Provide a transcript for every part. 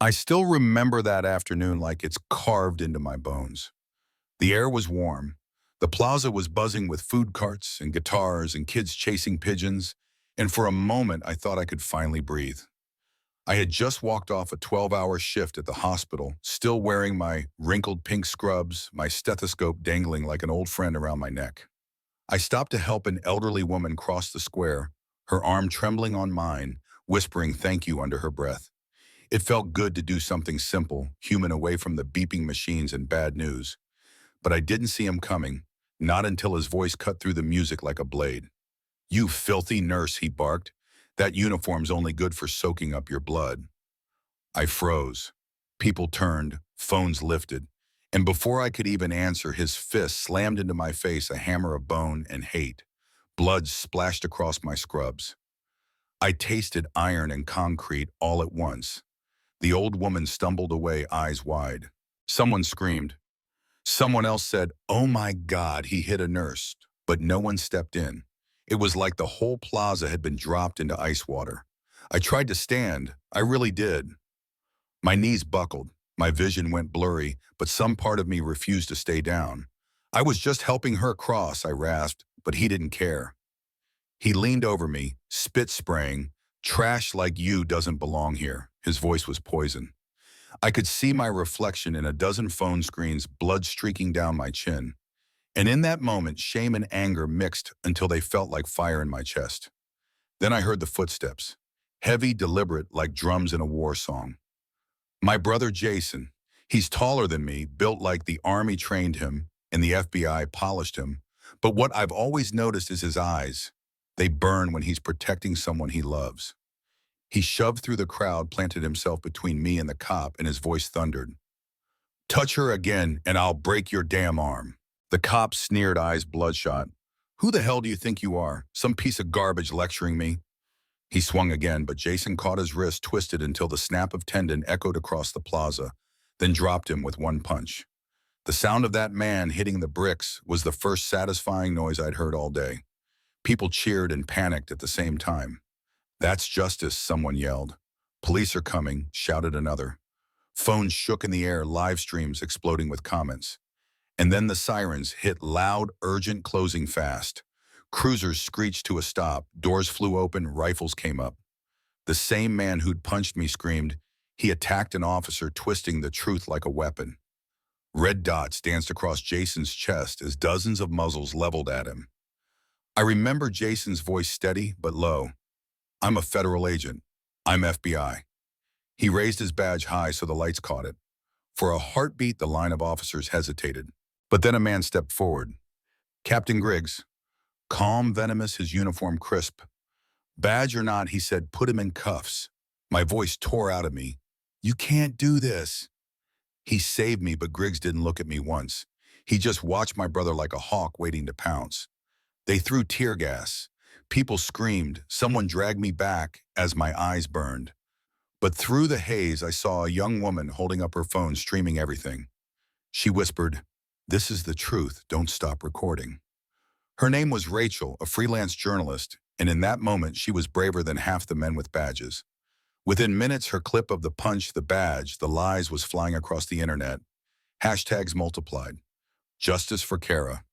I still remember that afternoon like it's carved into my bones. The air was warm. The plaza was buzzing with food carts and guitars and kids chasing pigeons, and for a moment I thought I could finally breathe. I had just walked off a 12-hour shift at the hospital, still wearing my wrinkled pink scrubs, my stethoscope dangling like an old friend around my neck. I stopped to help an elderly woman cross the square, her arm trembling on mine, whispering thank you under her breath. It felt good to do something simple, human, away from the beeping machines and bad news. But I didn't see him coming, not until his voice cut through the music like a blade. "You filthy nurse," he barked. "That uniform's only good for soaking up your blood." I froze. People turned, phones lifted, and before I could even answer, his fist slammed into my face, a hammer of bone and hate. Blood splashed across my scrubs. I tasted iron and concrete all at once. The old woman stumbled away, eyes wide. Someone screamed. Someone else said, "Oh my God, he hit a nurse," but no one stepped in. It was like the whole plaza had been dropped into ice water. I tried to stand. I really did. My knees buckled. My vision went blurry, but some part of me refused to stay down. "I was just helping her cross," I rasped, but he didn't care. He leaned over me, spit spraying. "Trash like you doesn't belong here." His voice was poison. I could see my reflection in a dozen phone screens, blood streaking down my chin. And in that moment, shame and anger mixed until they felt like fire in my chest. Then I heard the footsteps, heavy, deliberate, like drums in a war song. My brother Jason. He's taller than me, built like the Army trained him and the FBI polished him. But what I've always noticed is his eyes. They burn when he's protecting someone he loves. He shoved through the crowd, planted himself between me and the cop, and his voice thundered. "Touch her again, and I'll break your damn arm." The cop sneered, eyes bloodshot. "Who the hell do you think you are? Some piece of garbage lecturing me?" He swung again, but Jason caught his wrist, twisted until the snap of tendon echoed across the plaza, then dropped him with one punch. The sound of that man hitting the bricks was the first satisfying noise I'd heard all day. People cheered and panicked at the same time. "That's justice," someone yelled. "Police are coming," shouted another. Phones shook in the air, live streams exploding with comments. And then the sirens hit loud, urgent, closing fast. Cruisers screeched to a stop, doors flew open, rifles came up. The same man who'd punched me screamed. He attacked an officer, twisting the truth like a weapon. Red dots danced across Jason's chest as dozens of muzzles leveled at him. I remember Jason's voice, steady but low. "I'm a federal agent. I'm FBI." He raised his badge high so the lights caught it. For a heartbeat, the line of officers hesitated. But then a man stepped forward. "Captain Griggs." Calm, venomous, his uniform crisp. "Badge or not," he said, "put him in cuffs." My voice tore out of me. "You can't do this." He saved me, but Griggs didn't look at me once. He just watched my brother like a hawk waiting to pounce. They threw tear gas. People screamed. Someone dragged me back as my eyes burned. But through the haze, I saw a young woman holding up her phone, streaming everything. She whispered, "This is the truth. Don't stop recording." Her name was Rachel, a freelance journalist, and in that moment, she was braver than half the men with badges. Within minutes, her clip of the punch, the badge, the lies was flying across the internet. Hashtags multiplied. "Justice for Kara."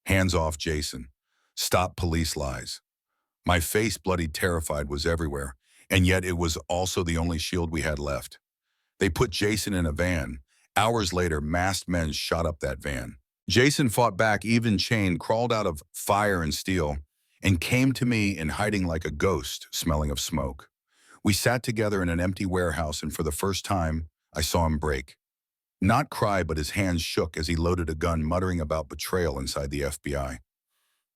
"Hands off Jason." "Stop police lies." My face, bloody terrified, was everywhere, and yet it was also the only shield we had left. They put Jason in a van. Hours later, masked men shot up that van. Jason fought back, even chained, crawled out of fire and steel, and came to me in hiding like a ghost, smelling of smoke. We sat together in an empty warehouse, and for the first time, I saw him break. Not cry, but his hands shook as he loaded a gun, muttering about betrayal inside the FBI.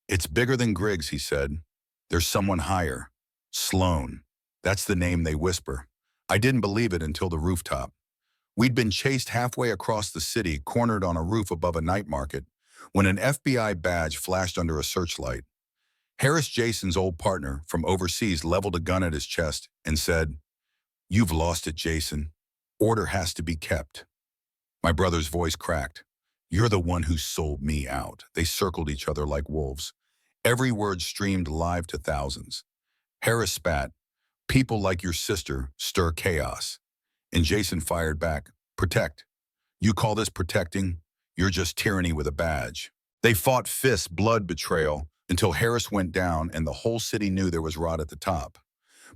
"It's bigger than Griggs," he said. "There's someone higher. Sloan. That's the name they whisper." I didn't believe it until the rooftop. We'd been chased halfway across the city, cornered on a roof above a night market, when an FBI badge flashed under a searchlight. Harris, Jason's old partner from overseas, leveled a gun at his chest and said, "You've lost it, Jason. Order has to be kept." My brother's voice cracked. "You're the one who sold me out." They circled each other like wolves. Every word streamed live to thousands. Harris spat. "People like your sister stir chaos." And Jason fired back, "Protect. You call this protecting? You're just tyranny with a badge." They fought fists, blood, betrayal, until Harris went down and the whole city knew there was rot at the top.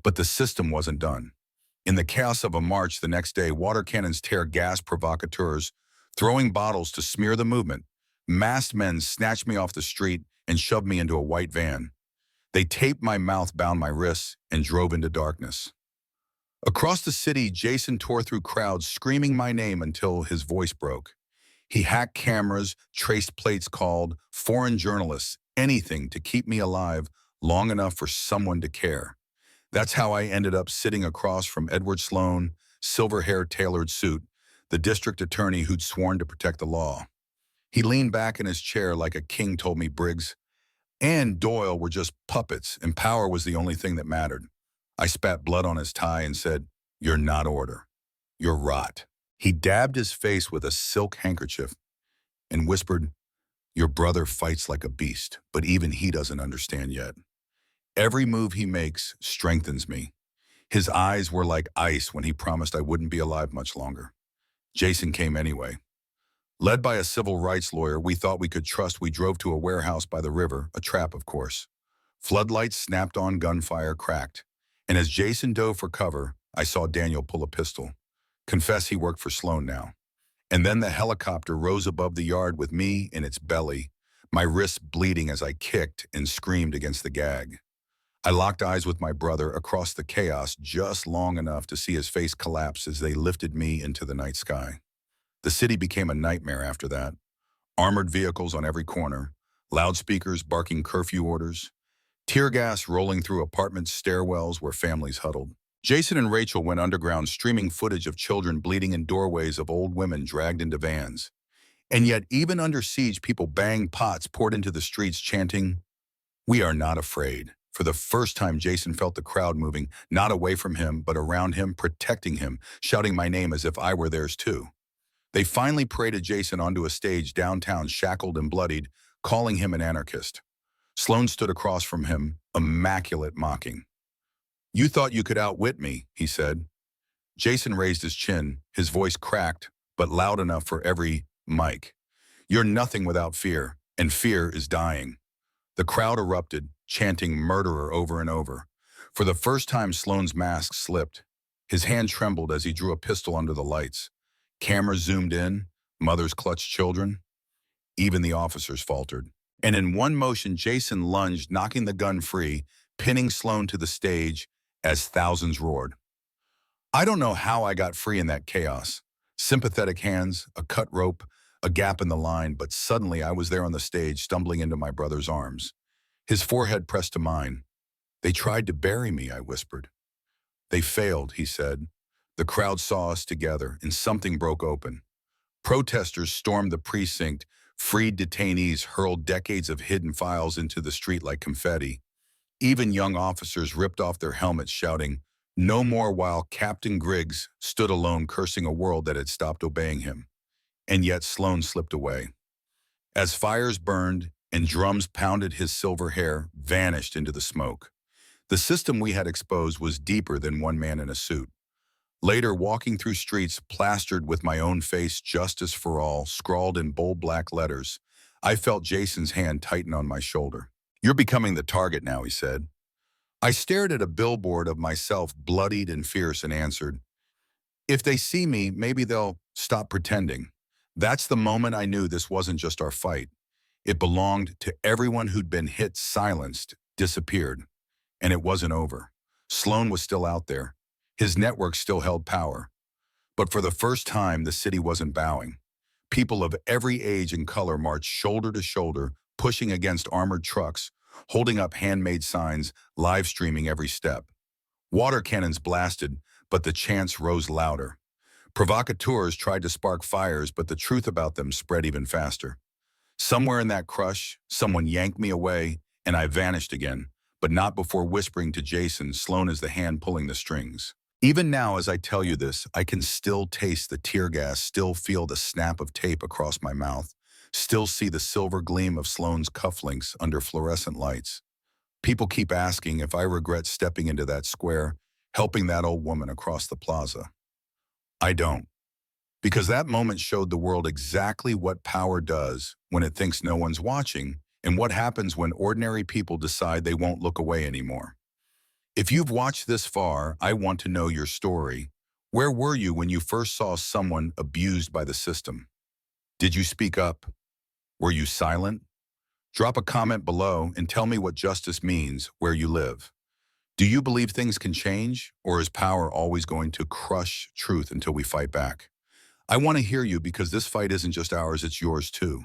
But the system wasn't done. In the chaos of a march the next day, water cannons tear gas provocateurs, throwing bottles to smear the movement. Masked men snatched me off the street and shoved me into a white van. They taped my mouth, bound my wrists, and drove into darkness. Across the city, Jason tore through crowds, screaming my name until his voice broke. He hacked cameras, traced plates, called foreign journalists, anything to keep me alive long enough for someone to care. That's how I ended up sitting across from Edward Sloan, silver-haired, tailored suit, the district attorney who'd sworn to protect the law. He leaned back in his chair like a king, told me Briggs and Doyle were just puppets and power was the only thing that mattered. I spat blood on his tie and said, "You're not order. You're rot." He dabbed his face with a silk handkerchief and whispered, "Your brother fights like a beast, but even he doesn't understand yet. Every move he makes strengthens me." His eyes were like ice when he promised I wouldn't be alive much longer. Jason came anyway. Led by a civil rights lawyer we thought we could trust, we drove to a warehouse by the river, a trap, of course. Floodlights snapped on, gunfire cracked. And as Jason dove for cover, I saw Daniel pull a pistol. Confess he worked for Sloan now. And then the helicopter rose above the yard with me in its belly, my wrists bleeding as I kicked and screamed against the gag. I locked eyes with my brother across the chaos just long enough to see his face collapse as they lifted me into the night sky. The city became a nightmare after that. Armored vehicles on every corner, loudspeakers barking curfew orders, tear gas rolling through apartment stairwells where families huddled. Jason and Rachel went underground, streaming footage of children bleeding in doorways, of old women dragged into vans. And yet, even under siege, people banged pots, poured into the streets, chanting, "We are not afraid." For the first time, Jason felt the crowd moving, not away from him, but around him, protecting him, shouting my name as if I were theirs too. They finally paraded Jason onto a stage downtown, shackled and bloodied, calling him an anarchist. Sloan stood across from him, immaculate, mocking. "You thought you could outwit me," he said. Jason raised his chin, his voice cracked, but loud enough for every mic. "You're nothing without fear, and fear is dying." The crowd erupted, chanting "murderer" over and over. For the first time, Sloan's mask slipped. His hand trembled as he drew a pistol under the lights. Cameras zoomed in, mothers clutched children. Even the officers faltered. And in one motion, Jason lunged, knocking the gun free, pinning Sloan to the stage as thousands roared. I don't know how I got free in that chaos. Sympathetic hands, a cut rope, a gap in the line, but suddenly I was there on the stage, stumbling into my brother's arms. His forehead pressed to mine. "They tried to bury me," I whispered. "They failed," he said. The crowd saw us together, and something broke open. Protesters stormed the precinct. Freed detainees hurled decades of hidden files into the street like confetti. Even young officers ripped off their helmets, shouting, "No more," while Captain Griggs stood alone, cursing a world that had stopped obeying him. And yet Sloan slipped away. As fires burned and drums pounded, his silver hair vanished into the smoke. The system we had exposed was deeper than one man in a suit. Later, walking through streets plastered with my own face, "Justice for all," scrawled in bold black letters, I felt Jason's hand tighten on my shoulder. "You're becoming the target now," he said. I stared at a billboard of myself, bloodied and fierce, and answered, "If they see me, maybe they'll stop pretending." That's the moment I knew this wasn't just our fight. It belonged to everyone who'd been hit, silenced, disappeared. And it wasn't over. Sloan was still out there. His network still held power. But for the first time, the city wasn't bowing. People of every age and color marched shoulder to shoulder, pushing against armored trucks, holding up handmade signs, live streaming every step. Water cannons blasted, but the chants rose louder. Provocateurs tried to spark fires, but the truth about them spread even faster. Somewhere in that crush, someone yanked me away, and I vanished again, but not before whispering to Jason, "Sloan is the hand pulling the strings." Even now, as I tell you this, I can still taste the tear gas, still feel the snap of tape across my mouth, still see the silver gleam of Sloan's cufflinks under fluorescent lights. People keep asking if I regret stepping into that square, helping that old woman across the plaza. I don't. Because that moment showed the world exactly what power does when it thinks no one's watching and what happens when ordinary people decide they won't look away anymore. If you've watched this far, I want to know your story. Where were you when you first saw someone abused by the system? Did you speak up? Were you silent? Drop a comment below and tell me what justice means where you live. Do you believe things can change, or is power always going to crush truth until we fight back? I want to hear you because this fight isn't just ours, it's yours too.